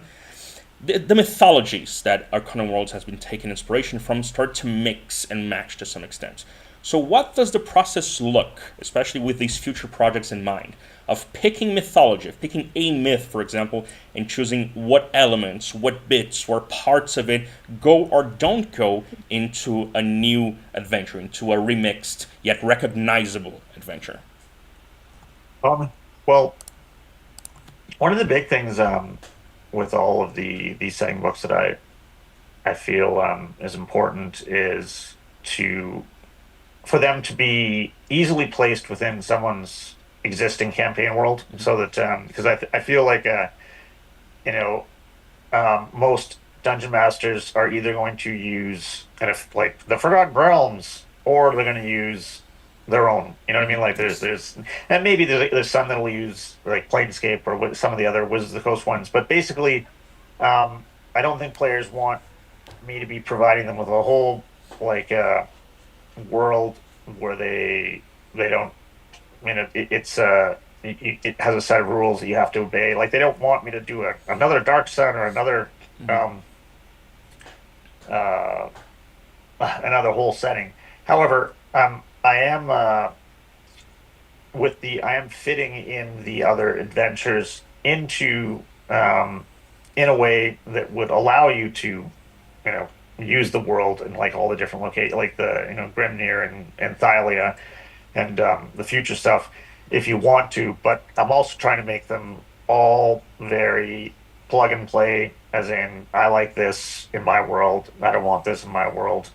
[SPEAKER 2] The mythologies that Arcana Worlds has been taking inspiration from start to mix and match to some extent. So, what does the process look, especially with these future projects in mind, of picking mythology, of picking a myth, for example, and choosing what elements, what bits, or parts of it go or don't go into a new adventure, into a remixed yet recognizable adventure?
[SPEAKER 1] Um, well, one of the big things with all of these setting books that I feel is important is to for them to be easily placed within someone's existing campaign world, so that because I feel like you know most dungeon masters are either going to use kind of like the Forgotten Realms, or they're going to use their own. You know what I mean? Like there's and maybe there's some that'll use like Planescape or some of the other Wizards of the Coast ones, but basically, I don't think players want me to be providing them with a whole like world where they don't. I mean, it has a set of rules that you have to obey. Like they don't want me to do another Dark Sun or um, uh, another whole setting. However, I am fitting in the other adventures into in a way that would allow you to, use the world and like all the different locations, like the Grimnir and Thylia and the future stuff, if you want to. But I'm also trying to make them all very plug and play, as in I like this in my world, I don't want this in my world.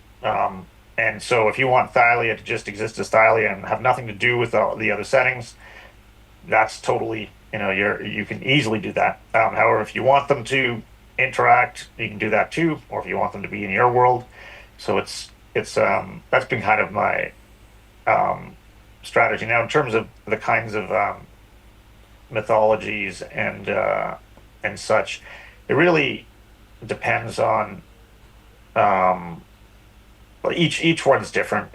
[SPEAKER 1] And so if you want Thylia to just exist as Thylia and have nothing to do with the other settings, that's totally, you can easily do that. However, if you want them to interact, you can do that too, or if you want them to be in your world. So it's that's been kind of my um, strategy. Now, in terms of the kinds of mythologies and such, it really depends on um, well, each one's different.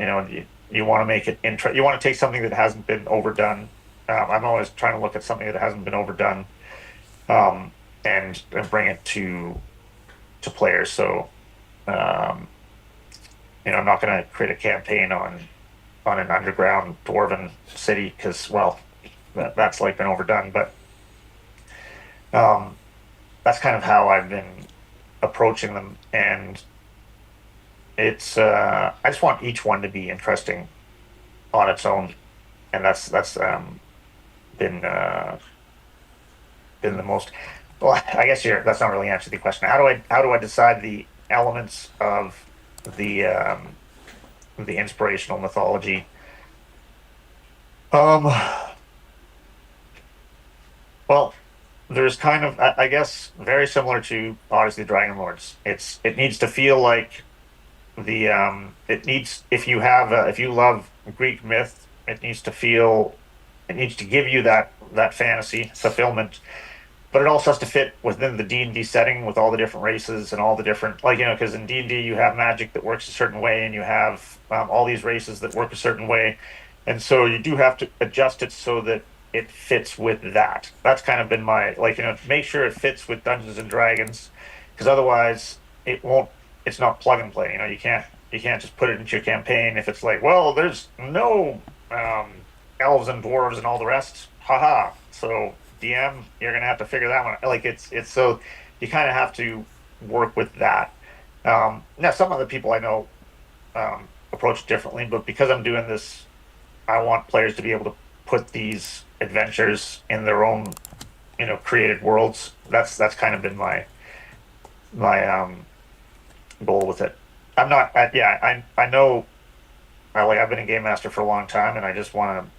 [SPEAKER 1] You want to make it you want to take something that hasn't been overdone. I'm always trying to look at something that hasn't been overdone, um, and bring it to players. So, um, I'm not going to create a campaign on an underground dwarven city because, well, that's like been overdone. But um, that's kind of how I've been approaching them, and it's I just want each one to be interesting on its own, and that's been been the most. Well, I guess that's not really answering the question. How do I decide the elements of the the inspirational mythology? Um, well, there's kind of I guess very similar to Odyssey of the Dragon Lords. It needs to feel like the it needs if you love Greek myth, it needs to give you that fantasy fulfillment, but it also has to fit within the D&D setting with all the different races and all the different, like, because in D&D you have magic that works a certain way, and you have all these races that work a certain way, and so you do have to adjust it so that it fits with that. That's kind of been my, like, make sure it fits with Dungeons and Dragons, because otherwise it won't. It's not plug and play. You can't just put it into your campaign if it's like, well, there's no elves and dwarves and all the rest. Haha. So DM, you're gonna have to figure that one out. Like it's so you kind of have to work with that. Now, some of the people I know approach differently. But because I'm doing this, I want players to be able to put these adventures in their own, created worlds. That's kind of been my goal with it. I'm not, yeah, I know. I've been a game master for a long time, and I just want to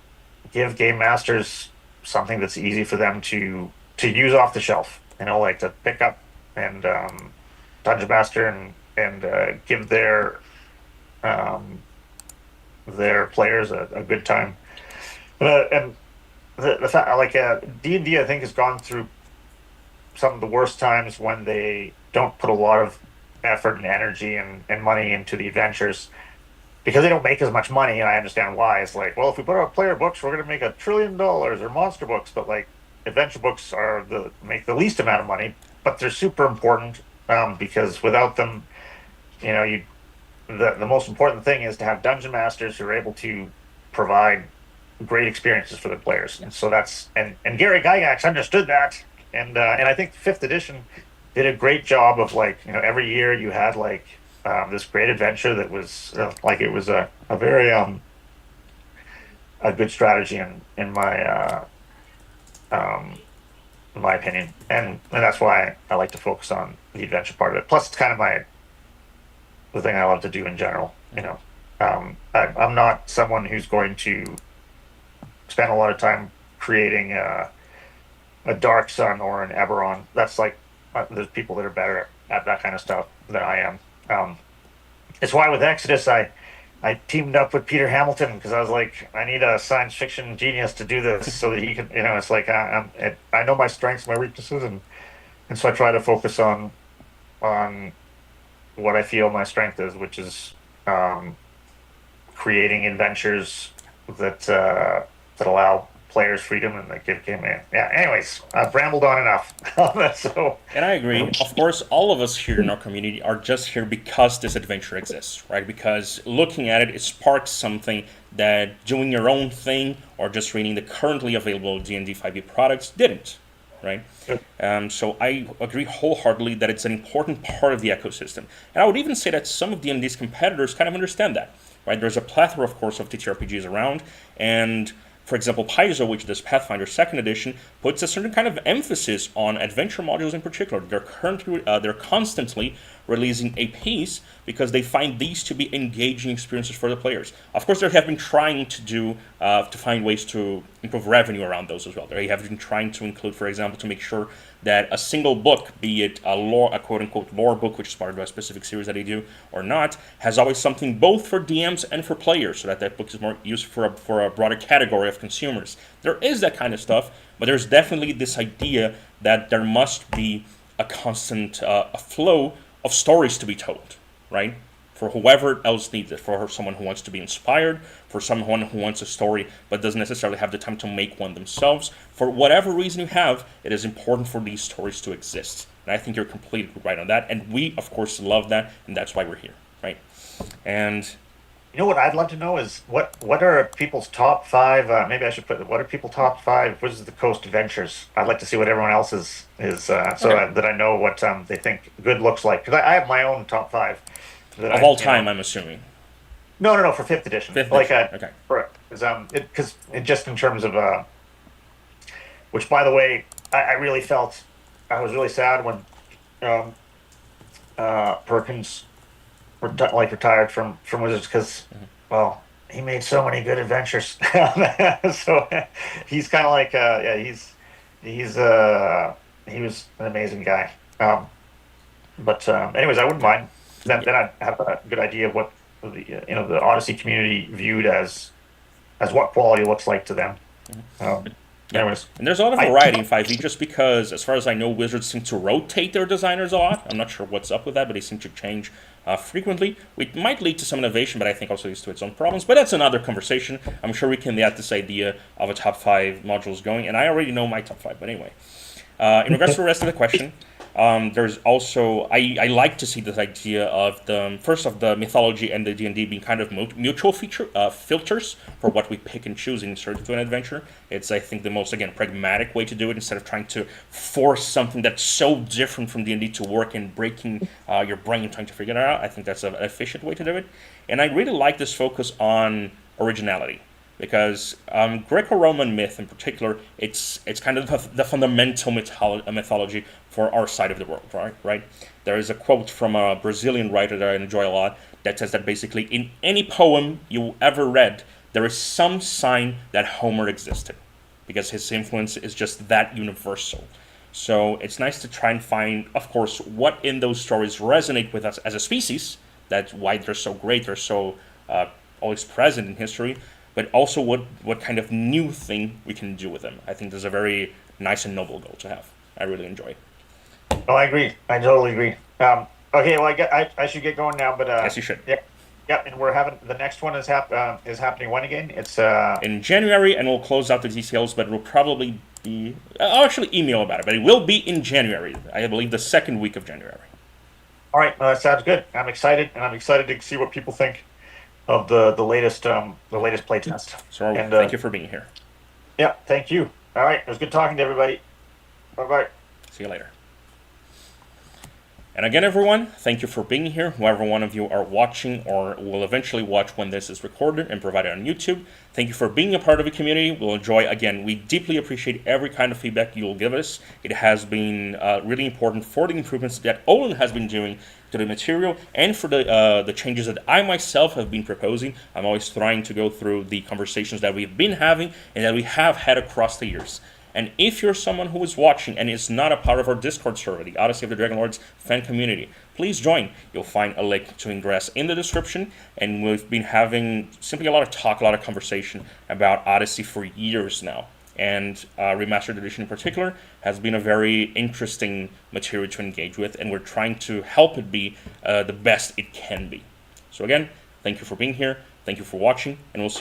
[SPEAKER 1] give game masters something that's easy for them to use off the shelf. Like to pick up and dungeon master and give um, their players a good time. And the fact like D&D, I think, has gone through some of the worst times when they don't put a lot of effort and energy and money into the adventures because they don't make as much money, and I understand why. It's like, well, if we put out player books, we're going to make $1 trillion, or monster books, but like adventure books are make the least amount of money, but they're super important because without them, you the most important thing is to have dungeon masters who are able to provide great experiences for the players. And so and Gary Gygax understood that, and I think fifth edition did a great job of like every year you had like this great adventure that was like it was a very a good strategy um, in my opinion, and that's why I like to focus on the adventure part of it. Plus, it's kind of the thing I love to do in general. I'm not someone who's going to spend a lot of time creating a Dark Sun or an Eberron. That's like there's people that are better at that kind of stuff than I am. It's why with Exodus I teamed up with Peter Hamilton because I was like, I need a science fiction genius to do this so that he can. It's like I know my strengths, my weaknesses, and so I try to focus on what I feel my strength is, which is creating adventures that allow players freedom and that give game. Yeah. Anyways, I've rambled on enough. So
[SPEAKER 2] And I agree. Of course, all of us here in our community are just here because this adventure exists, right? Because looking at it, it sparks something that doing your own thing or just reading the currently available D&D 5e products didn't, right? So I agree wholeheartedly that it's an important part of the ecosystem. And I would even say that some of D&D's competitors kind of understand that, right? There's a plethora, of course, of TTRPGs around, and for example, Paizo, which does Pathfinder Second Edition, puts a certain kind of emphasis on adventure modules in particular. They're constantly releasing APs because they find these to be engaging experiences for the players. Of course, they have been trying to find ways to improve revenue around those as well. They have been trying to include, for example, to make sure that a single book, be it a quote unquote lore book, which is part of a specific series that they do or not, has always something both for DMs and for players, so that that book is more used for a broader category of consumers. There is that kind of stuff, but there's definitely this idea that there must be a constant a flow of stories to be told, right? For whoever else needs it, for someone who wants to be inspired, for someone who wants a story but doesn't necessarily have the time to make one themselves. For whatever reason you have, it is important for these stories to exist. And I think you're completely right on that. And we, of course, love that, and that's why we're here, right? And
[SPEAKER 1] what I'd love to know is what are people's top five? Maybe I should put what are people top five Wizards of the Coast adventures? I'd like to see what everyone else is so
[SPEAKER 2] okay.
[SPEAKER 1] that I know what they think good looks like. Because I have my own top five that
[SPEAKER 2] Of all time, I'm assuming.
[SPEAKER 1] No, for fifth edition.
[SPEAKER 2] Fifth
[SPEAKER 1] Like
[SPEAKER 2] edition. Okay.
[SPEAKER 1] for because it just in terms of which by the way, I really felt I was really sad when um Perkins retired from Wizards because well he made so many good adventures. So he's kind of like yeah he's he was an amazing guy. But anyways, I wouldn't mind. Then I'd have a good idea of what the Odyssey community viewed as what quality looks like to them. Um,
[SPEAKER 2] Yeah,
[SPEAKER 1] anyways,
[SPEAKER 2] and there's a lot of
[SPEAKER 1] I
[SPEAKER 2] variety in 5e just because, as far as I know, Wizards seem to rotate their designers a lot. I'm not sure what's up with that, but they seem to change frequently. It might lead to some innovation, but I think also leads to its own problems. But that's another conversation. I'm sure we can get this idea of a top 5 modules going, and I already know my top 5, but anyway. In regards to the rest of the question, There's also I like to see this idea of the first of the mythology and the D&D being kind of mutual feature filters for what we pick and choose in search of an adventure. It's, I think, the most, again, pragmatic way to do it, instead of trying to force something that's so different from D&D to work and breaking your brain trying to figure it out. I think that's an efficient way to do it, and I really like this focus on originality, because Greco-Roman myth in particular, it's kind of the fundamental mythology for our side of the world, right? Right. There is a quote from a Brazilian writer that I enjoy a lot that says that basically in any poem you ever read, there is some sign that Homer existed, because his influence is just that universal. So it's nice to try and find, of course, what in those stories resonate with us as a species. That's why they're so great. They're so always present in history, but also what kind of new thing we can do with them. I think there's a very nice and noble goal to have. I really enjoy.
[SPEAKER 1] Oh, I agree. I totally agree. Okay, well, I should get going now, but
[SPEAKER 2] Yes, you should.
[SPEAKER 1] yeah, yeah, and we're having the next one is happening when again? It's
[SPEAKER 2] In January, and we'll close out the details, but it will probably be. I'll actually email about it, but it will be in January. I believe the second week of January.
[SPEAKER 1] all right. Well, that sounds good. I'm excited, and I'm excited to see what people think of the latest playtest.
[SPEAKER 2] So
[SPEAKER 1] And
[SPEAKER 2] thank you for being here.
[SPEAKER 1] yeah, thank you. All right, it was good talking to everybody. Bye bye.
[SPEAKER 2] See you later. And again, everyone, thank you for being here. Whoever one of you are watching or will eventually watch when this is recorded and provided on YouTube, thank you for being a part of the community. We'll enjoy, again, we deeply appreciate every kind of feedback you will give us. It has been really important for the improvements that Ohlen has been doing to the material, and for the changes that I myself have been proposing. I'm always trying to go through the conversations that we've been having and that we have had across the years. And if you're someone who is watching and is not a part of our Discord server, the Odyssey of the Dragon Lords fan community, please join. You'll find a link to ingress in the description. And we've been having simply a lot of talk, a lot of conversation about Odyssey for years now. And Remastered Edition in particular has been a very interesting material to engage with, and we're trying to help it be the best it can be. So again, thank you for being here, thank you for watching, and we'll see